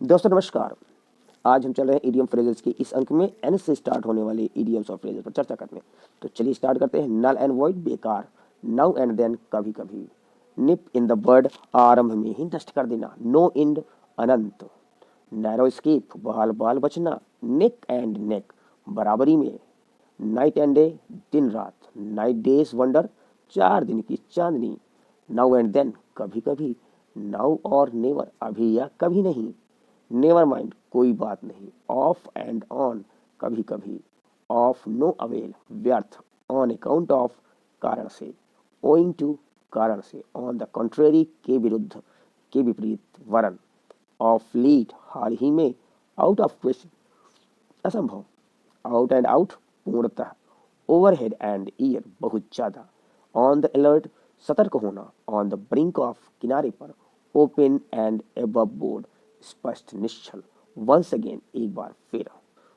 दोस्तों नमस्कार। आज हम चल रहे हैं ईडियम फ्रेजेस के इस अंक में एन से स्टार्ट होने वाले ईडियम्स और फ्रेजेस पर चर्चा करने। तो चलिए स्टार्ट करते हैं। नल एंड वॉइड बेकार, नाउ एंड देन कभी कभी, निप इन द बर्ड आरंभ में ही नष्ट कर देना, नो इंड अनंत, नैरो स्केप बाल बाल बचना, नेक एंड नेक बराबरी में, नाइट एंड डे दिन रात, नाइट डेज वंडर 4 दिन की चांदनी, नाउ एंड देन कभी कभी, नाउ और नेवर अभी या कभी नहीं, नेवर माइंड कोई बात नहीं, ऑफ एंड ऑन कभी कभी, ऑफ नो अवेल व्यर्थ, ऑन अकाउंट ऑफ कारण से, ओइंग टू कारण से, ऑन द कॉन्ट्रेरी के विरुद्ध के विपरीत वरन, ऑफ लीड हाल ही में, आउट ऑफ क्वेश्चन असंभव, आउट एंड आउट पूर्णतः, ओवरहेड एंड ईयर बहुत ज्यादा, ऑन द अलर्ट सतर्क होना, ऑन द ब्रिंक ऑफ किनारे पर, ओपन एंड एबव बोर्ड स्पष्ट निश्चल, वंस अगेन एक बार फिर,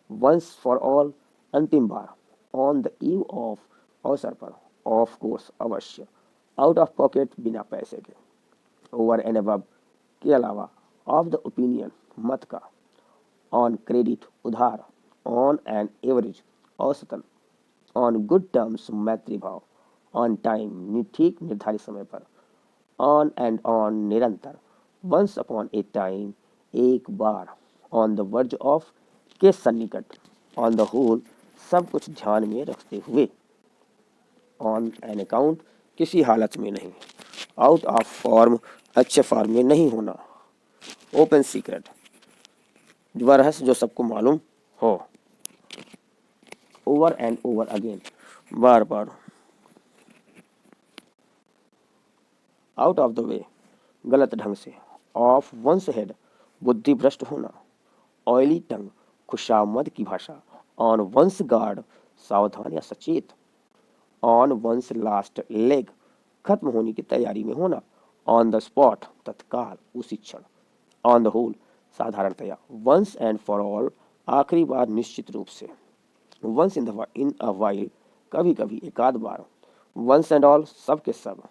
वंस फॉर ऑल अंतिम बार, ऑन द ईव ऑफ अवसर पर, ऑफ कोर्स अवश्य, आउट ऑफ पॉकेट बिना पैसे के, ओवर एंड अबव के अलावा, ऑफ द ओपिनियन मत का, ऑन क्रेडिट उधार, ऑन एन एवरेज औसतन, ऑन गुड टर्म्स मैत्री भाव, ऑन टाइम ठीक निर्धारित समय पर, ऑन एंड ऑन निरंतर, वंस अपॉन ए टाइम एक बार, ऑन द वर्ज ऑफ के सन्निकट, ऑन द होल सब कुछ ध्यान में रखते हुए, ऑन एन अकाउंट किसी हालत में नहीं, आउट ऑफ फॉर्म अच्छे फॉर्म में नहीं होना, ओपन सीक्रेट वह रहस्य जो सबको मालूम हो, over and over again bar bar, out of the way गलत ढंग से, ऑफ वंस हेड बुद्धि भ्रष्ट होना, ऑयली टंग खुशामद की भाषा, ऑन वंस गार्ड सावधान या सचेत, ऑन वंस लास्ट लेग खत्म होने की तैयारी में होना, ऑन द स्पॉट तत्काल उसी क्षण, ऑन द होल साधारणतया, वंस एंड फॉर ऑल आखिरी बार निश्चित रूप से, वंस इन अ वाइल कभी कभी एकाध बार, वंस एंड ऑल सब के सब,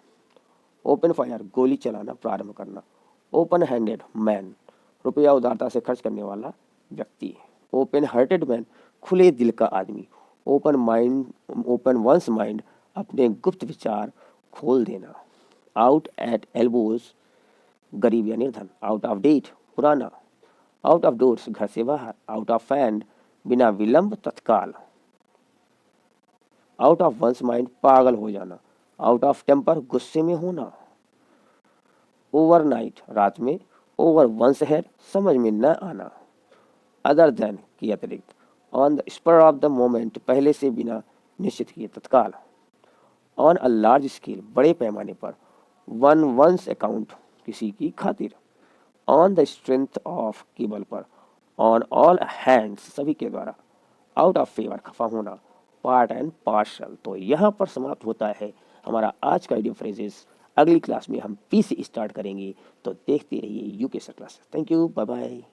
ओपन फायर गोली चलाना प्रारंभ करना, ओपन हैंडेड मैन रुपया उदारता से खर्च करने वाला व्यक्ति, ओपन हार्टेड मैन खुले दिल का आदमी, ओपन वंस माइंड अपने गुप्त विचार खोल देना, आउट एट एल्बोज गरीब या निर्धन, आउट ऑफ डेट पुराना, आउट ऑफ डोर्स घर से बाहर, आउट ऑफ हैंड बिना विलंब तत्काल, आउट ऑफ वंस माइंड पागल हो जाना, आउट ऑफ टेम्पर गुस्से में होना, ओवरनाइट रात में, ओवर वंस हेड समझ में न आना, अदर देन की अतिरिक्त, on the spur of the moment पहले से बिना निश्चित किए तत्काल, ऑन अ लार्ज स्केल बड़े पैमाने पर, वन वंस अकाउंट किसी की खातिर, on the strength of cable पर, ऑन ऑल हैंड्स सभी के द्वारा, आउट ऑफ फेवर खफा होना, पार्ट एंड पार्शल। तो यहाँ पर समाप्त होता है हमारा आज का इडियम फ्रेजेस। अगली क्लास में हम पी से स्टार्ट करेंगे, तो देखते रहिए UK class. Thank you, bye bye.